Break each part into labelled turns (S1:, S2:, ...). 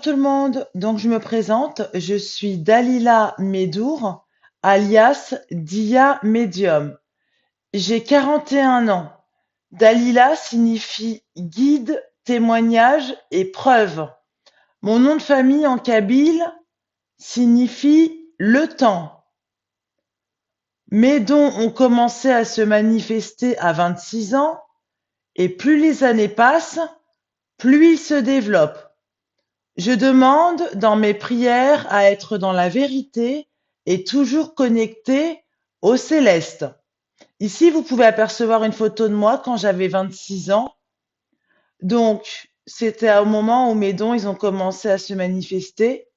S1: tout le monde, donc je me présente, je suis Dalila Medour, alias Dia Medium. J'ai 41 ans. Dalila signifie guide, témoignage et preuve. Mon nom de famille en kabyle signifie le temps. Mes dons ont commencé à se manifester à 26 ans et plus les années passent, plus ils se développent. Je demande dans mes prières à être dans la vérité et toujours connecté au céleste. Ici, vous pouvez apercevoir une photo de moi quand j'avais 26 ans. Donc, c'était au moment où mes dons ils ont commencé à se manifester.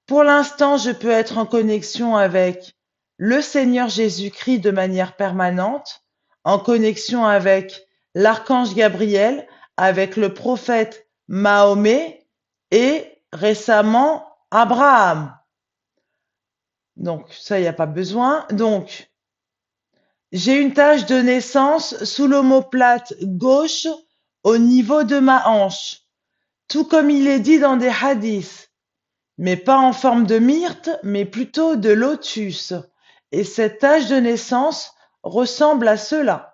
S1: Pour l'instant, je peux être en connexion avec le Seigneur Jésus-Christ de manière permanente, en connexion avec l'archange Gabriel, avec le prophète Mahomet et récemment Abraham. Donc ça, il n'y a pas besoin. Donc, j'ai une tache de naissance sous l'omoplate gauche au niveau de ma hanche, tout comme il est dit dans des hadiths, mais pas en forme de myrte, mais plutôt de lotus. Et cette tache de naissance ressemble à cela.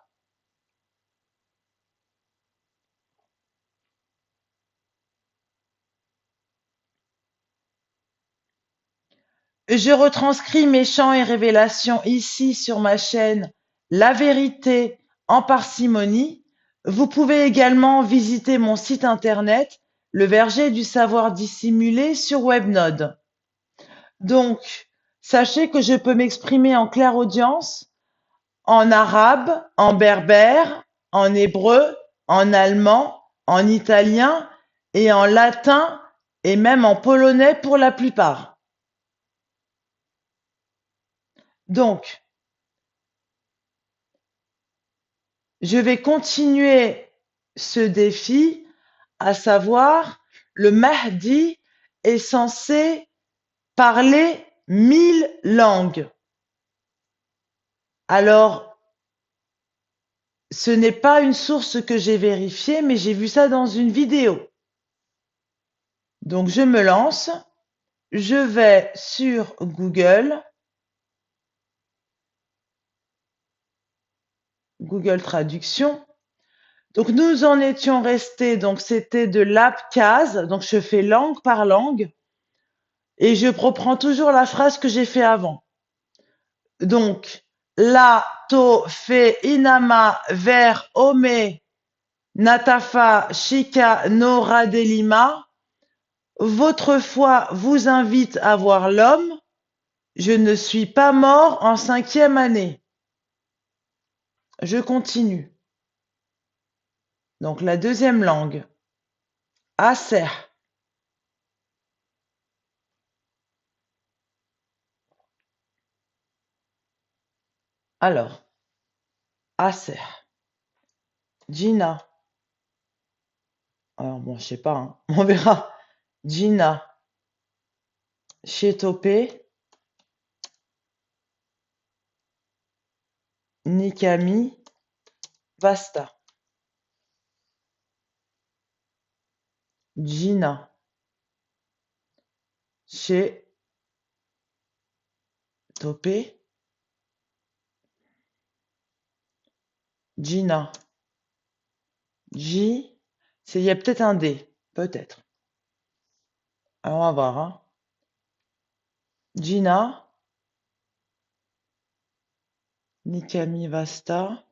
S1: Je retranscris mes chants et révélations ici sur ma chaîne La Vérité en parcimonie. Vous pouvez également visiter mon site internet Le Verger du Savoir Dissimulé sur Webnode. Donc, sachez que je peux m'exprimer en clairaudience, en arabe, en berbère, en hébreu, en allemand, en italien et en latin et même en polonais pour la plupart. Donc, je vais continuer ce défi, à savoir, le Mahdi est censé parler 1000 langues. Alors, ce n'est pas une source que j'ai vérifiée, mais j'ai vu ça dans une vidéo. Donc, je me lance. Je vais sur Google Traduction. Donc, nous en étions restés, donc c'était de l'Abkhaz, donc je fais langue par langue, et je reprends toujours la phrase que j'ai fait avant. Donc, la, to, fe, inama, ver, ome, natafa, shika, nora, delima. Votre foi vous invite à voir l'homme. Je ne suis pas mort en 5e année. Je continue. Donc, la deuxième langue. Aser. Alors, Aser. Gina. Alors, bon, je sais pas, hein. On verra. Gina. Chetopé. Nikami. Vasta. Gina. Chetopé. Gina. J. Il y a peut-être un D. Peut-être. Alors, on va voir, hein. Gina. Nikami Vasta.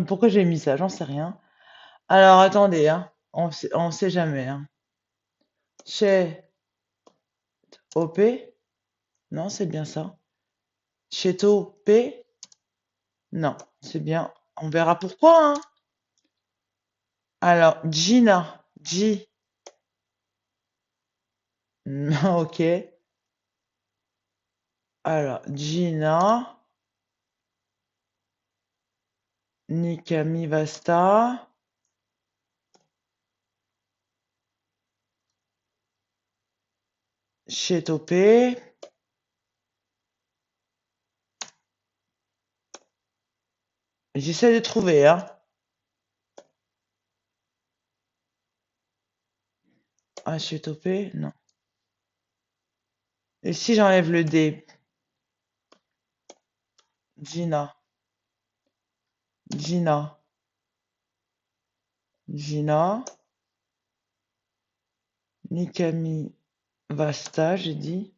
S1: Pourquoi j'ai mis ça? J'en sais rien. Alors, attendez, hein. On sait jamais, hein. Chez OP. Non, c'est bien ça. Cheto P. Non, c'est bien. On verra pourquoi, hein. Alors, Gina. G. Non, ok. Alors, Gina. Nikami Vasta. Chetopé. J'essaie de trouver, hein. Ah, je suis topé? Non. Et si j'enlève le D? Gina, Gina, Gina, Nikami, Vasta, j'ai dit.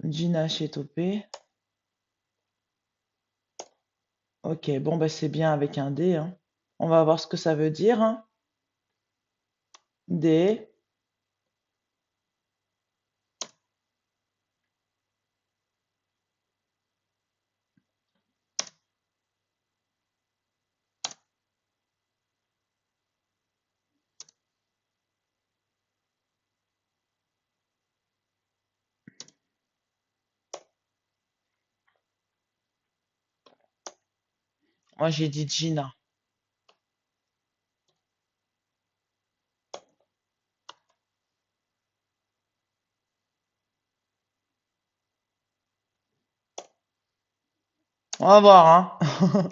S1: Gina chez topé. Ok, bon, bah c'est bien avec un D, hein. On va voir ce que ça veut dire, hein. D. Moi, j'ai dit Gina. On va voir, hein.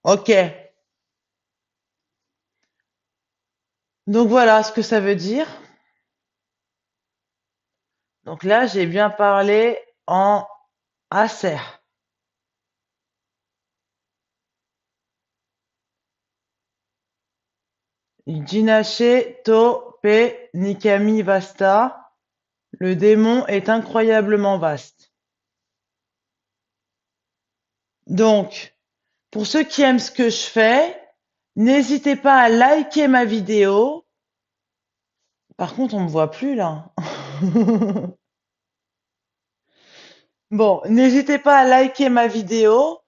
S1: Ok. Donc voilà ce que ça veut dire. Donc là, j'ai bien parlé en acer. Jinache to pe nikami vasta. Le démon est incroyablement vaste. Donc, pour ceux qui aiment ce que je fais, n'hésitez pas à liker ma vidéo. Par contre, on me voit plus là. Bon, n'hésitez pas à liker ma vidéo.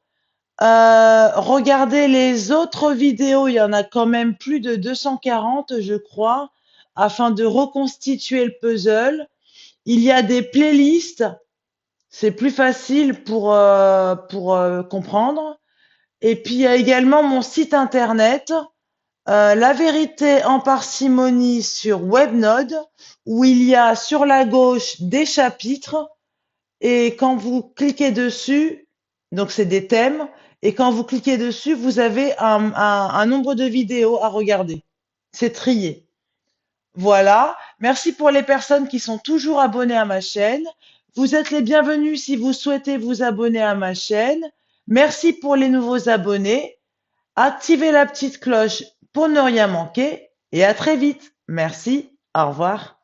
S1: Regardez les autres vidéos, il y en a quand même plus de 240, je crois, afin de reconstituer le puzzle. Il y a des playlists, c'est plus facile pour comprendre. Et puis il y a également mon site internet, La vérité en parcimonie sur Webnode, où il y a sur la gauche des chapitres et quand vous cliquez dessus, donc c'est des thèmes, et quand vous cliquez dessus, vous avez un nombre de vidéos à regarder. C'est trié. Voilà. Merci pour les personnes qui sont toujours abonnées à ma chaîne. Vous êtes les bienvenus si vous souhaitez vous abonner à ma chaîne. Merci pour les nouveaux abonnés. Activez la petite cloche pour ne rien manquer et à très vite. Merci. Au revoir.